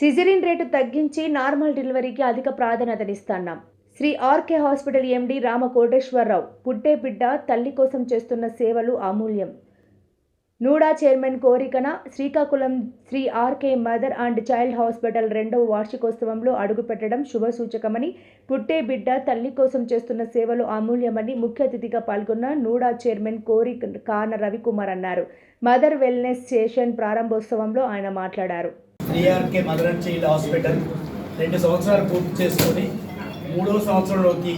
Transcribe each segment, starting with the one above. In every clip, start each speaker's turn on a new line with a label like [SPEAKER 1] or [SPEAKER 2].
[SPEAKER 1] సిజరీన్ rate తగ్గించి normal డెలివరీకి అధిక ప్రాధాన్యతనిస్తున్నాం. Sri RK hospital MD Ramakoteswararao. పుట్టే బిడ్డ తల్లి కోసం చేస్తున్న సేవలు అమూల్యం. నూడా చైర్మన్ కోరికన Srikakulam Sri RK mother and child hospital 2వ వార్షికోత్సవంలో అడుగుపెట్టడం శుభసూచకమని, పుట్టే బిడ్డ తల్లి కోసం చేస్తున్న సేవలు అమూల్యమని ముఖ్య అతిథిగా పాల్గొన్న నూడా చైర్మన్ కాన రవికుమార్ అన్నారు. మదర్ వెల్నెస్ స్టేషన్ ప్రారంభోత్సవంలో ఆయన మాట్లాడారు.
[SPEAKER 2] Shri RK mother and child hospital 2 సంవత్సరాలు పూర్తి చేసుకొని 3వ సంవత్సరంలోకి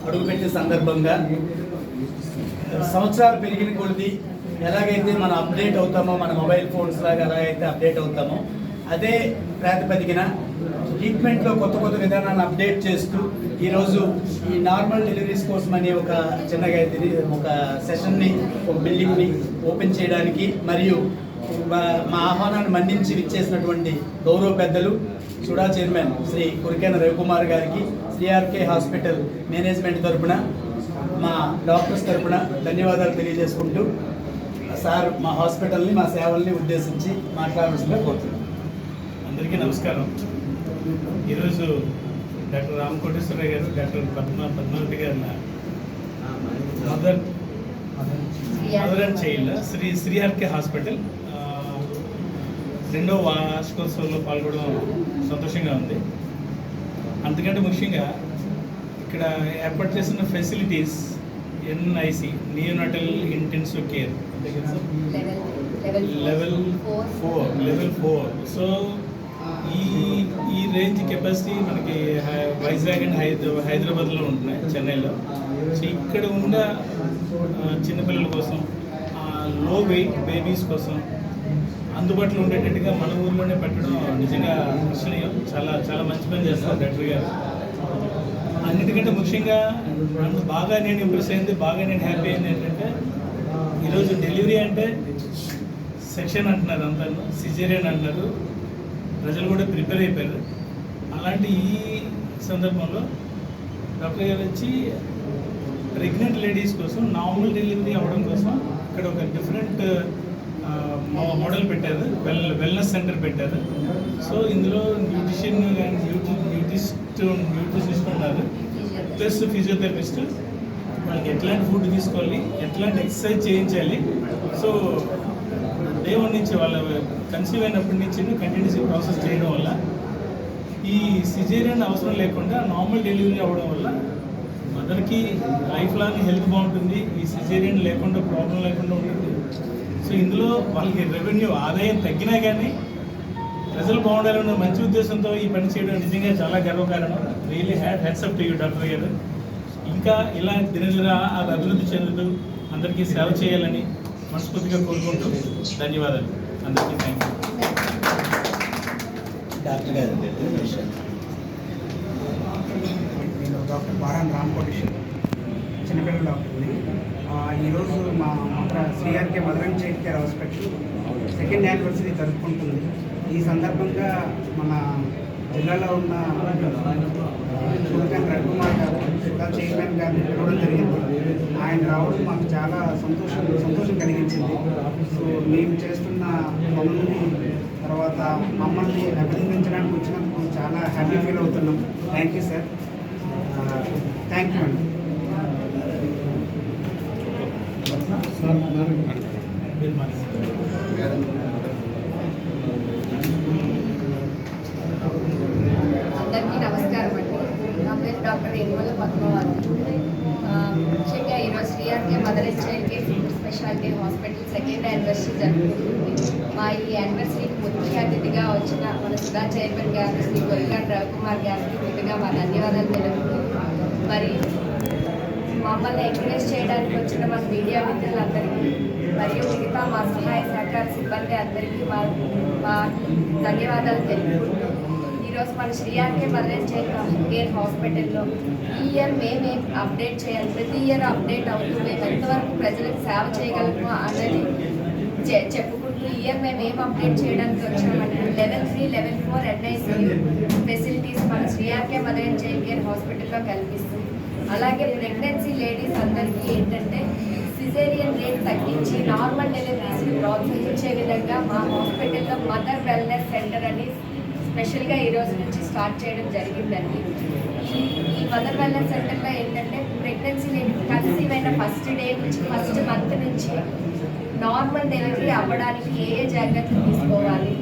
[SPEAKER 2] అడుగుపెట్టే సందర్భంగా సంవత్సరాలు పెరిగిన కొద్ది ఎలాగైతే మనం అప్డేట్ అవుతామో, మన మొబైల్ ఫోన్స్ లాగా ఎలాగైతే అప్డేట్ అవుతామో అదే ప్రాతిపదికన ట్రీట్మెంట్లో కొత్త విధానాన్ని అప్డేట్ చేస్తూ ఈరోజు ఈ నార్మల్ డెలివరీస్ కోసం అని ఒక చిన్నగా ఒక సెషన్ని, ఒక బిల్డింగ్ని ఓపెన్ చేయడానికి మరియు మా ఆహ్వానాన్ని మన్నించి విచ్చేసినటువంటి గౌరవ పెద్దలు సుడా చైర్మన్ శ్రీ కురికేన రవికుమార్ గారికి శ్రీ ఆర్కే హాస్పిటల్ మేనేజ్మెంట్ తరపున, మా డాక్టర్స్ తరపున ధన్యవాదాలు తెలియజేసుకుంటూ సార్ మా హాస్పిటల్ని, మా సేవల్ని ఉద్దేశించి మాట్లాడాల్సిందిగా కోరుతున్నాను.
[SPEAKER 3] అందరికీ నమస్కారం. ఈరోజు డాక్టర్ రామకోటేశ్వరరావు గారు, డాక్టర్ పద్మావతి గారు mother and child Shri RK hospital 2వ వార్షికోత్సవంలో పాల్గొనడం సంతోషంగా ఉంది. అంతకంటే ముఖ్యంగా ఇక్కడ ఏర్పాటు చేసిన facilities NIC neonatal intensive care level 4. So ఈ రేంజ్ కెపాసిటీ మనకి వైజాగ్ అండ్ హైదరాబాద్లో ఉంటున్నాయి, చెన్నైలో. సో ఇక్కడ ఉన్న చిన్నపిల్లల కోసం, లో వెయిట్ బేబీస్ కోసం అందుబాటులో ఉండేటట్టుగా మన ఊర్లోనే పెట్టడం నిజంగా హర్షణీయం. చాలా మంచి పని చేస్తారు డాక్టర్ గారు. అన్నిటికంటే ముఖ్యంగా నన్ను బాగా నేను ఇంప్రెస్ అయింది, బాగా నేను హ్యాపీ అయింది ఏంటంటే, ఈరోజు డెలివరీ అంటే సెక్షన్ అంటున్నారు, అంతా సిజేరియన్ అంటున్నారు, ప్రజలు కూడా ప్రిపేర్ అయిపోయారు. అలాంటి ఈ సందర్భంలో డాక్టర్ గారు వచ్చి ప్రెగ్నెంట్ లేడీస్ కోసం నార్మల్ డెలివరీ అవ్వడం కోసం ఇక్కడ ఒక డిఫరెంట్ మోడల్ పెట్టారు, వెల్నెస్ సెంటర్ పెట్టారు. సో ఇందులో న్యూట్రిషన్ అండ్ న్యూట్రిషనిస్ట్ ఉన్నారు, ప్లస్ ఫిజియోథెరపిస్ట్. వాళ్ళకి ఎట్లాంటి ఫుడ్ తీసుకోవాలి, ఎట్లాంటి ఎక్సర్సైజ్ చేయించాలి. సో డే 1 నుంచి వాళ్ళ కన్సీవ్ అయినప్పటి నుంచి కంటిన్యూస్ ప్రాసెస్ చేయడం వల్ల ఈ సిజేరియన్ అవసరం లేకుండా నార్మల్ డెలివరీ అవ్వడం వల్ల మదర్కి లైఫ్ లాంగ్ హెల్త్ బాగుంటుంది, ఈ సిజేరియన్ లేకుండా ప్రాబ్లం లేకుండా ఉంటుంది. సో ఇందులో వాళ్ళకి రెవెన్యూ ఆదాయం తగ్గినా కానీ ప్రజలు బాగుండాలన్న మంచి ఉద్దేశంతో ఈ పని చేయడం నిజంగా చాలా గర్వకారణం. Really hats up to you doctor గారు. ఇంకా ఇలా దినదిన అభివృద్ధి చెందుతూ అందరికీ సేవ చేయాలని మనస్ఫూర్తిగా కోరుకుంటూ ధన్యవాదాలు. అందరికీ థ్యాంక్ యూ.
[SPEAKER 2] డాక్టర్ గారు,
[SPEAKER 4] నేను డాక్టర్ బారాన్ రామకోటేశ్వర్, చిన్నపిల్లల డాక్టర్ని. ఈరోజు మా Shri RK mother and child care hospital 2nd anniversary జరుపుకుంటుంది. ఈ సందర్భంగా మన జిల్లాలో ఉన్న కురికేన రవికుమార్ గారు, చైర్మన్ గారిని పిలవడం జరిగింది. ఆయన రావడం మాకు చాలా సంతోషం కలిగించింది. సో మేము చేస్తున్న పనులని, తర్వాత మమ్మల్ని అభినందించడానికి వచ్చినందుకు చాలా హ్యాపీ ఫీల్ అవుతున్నాం. Thank you sir. Thank you అండి.
[SPEAKER 5] అందరికీ నమస్కారం అండి. నా పేరు డాక్టర్ ఎనిమల పద్మావతి. ముఖ్యంగా ఈరోజు Shri RK mother and child care super speciality hospital 2nd anniversary జరుగుతుంది. మా ఈ యానివర్సరీకి ముఖ్య అతిథిగా వచ్చిన మన సుధా చైర్మన్ గారు శ్రీ కురికేన రవికుమార్ గారికి ముందుగా మా ధన్యవాదాలు తెలుపుతూ, మరి మమ్మల్ని ఎంకరేజ్ చేయడానికి వచ్చిన మా మీడియా మిత్రులందరికీ మరియు మిగతా మా సహాయ సహకార సిబ్బంది అందరికీ మా ధన్యవాదాలు తెలుపుకుంటూ, ఈరోజు మన Shri RK mother and child care హాస్పిటల్లో ఈ ఇయర్ మేమేం అప్డేట్ చేయాలి, ప్రతి ఇయర్ అప్డేట్ అవుతూ మేము ఎంతవరకు ప్రజలకు సేవ చేయగలము అన్నది చెప్పుకుంటూ ఈ ఇయర్ మేము ఏం అప్డేట్ చేయడానికి వచ్చామంటే Level 3, Level 4 ఎన్ఐసి ఫెసిలిటీస్ మన Shri RK mother and child care హాస్పిటల్లో కల్పిస్తుంది. అలాగే ప్రెగ్నెన్సీ లేడీస్ అందరికీ ఏంటంటే సిజేరియన్ రేట్ తగ్గించి నార్మల్ డెలివరీస్ని ప్రోత్సహించే విధంగా మా హాస్పిటల్లో మదర్ వెల్నెస్ సెంటర్ అని స్పెషల్గా ఈ రోజు నుంచి స్టార్ట్ చేయడం జరిగిందండి. ఈ మదర్ వెల్నెస్ సెంటర్లో ఏంటంటే ప్రెగ్నెన్సీ కన్సీవ్ అయిన ఫస్ట్ డే నుంచి ఫస్ట్ మంత్ నుంచి నార్మల్ డెలివరీ అవ్వడానికి ఏ జాగ్రత్తలు తీసుకోవాలి,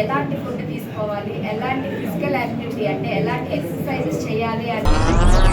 [SPEAKER 5] ఎలాంటి ఫుడ్ తీసుకోవాలి, ఎలాంటి ఫిజికల్ యాక్టివిటీ అంటే ఎలాంటి ఎక్సర్సైజెస్ చేయాలి అని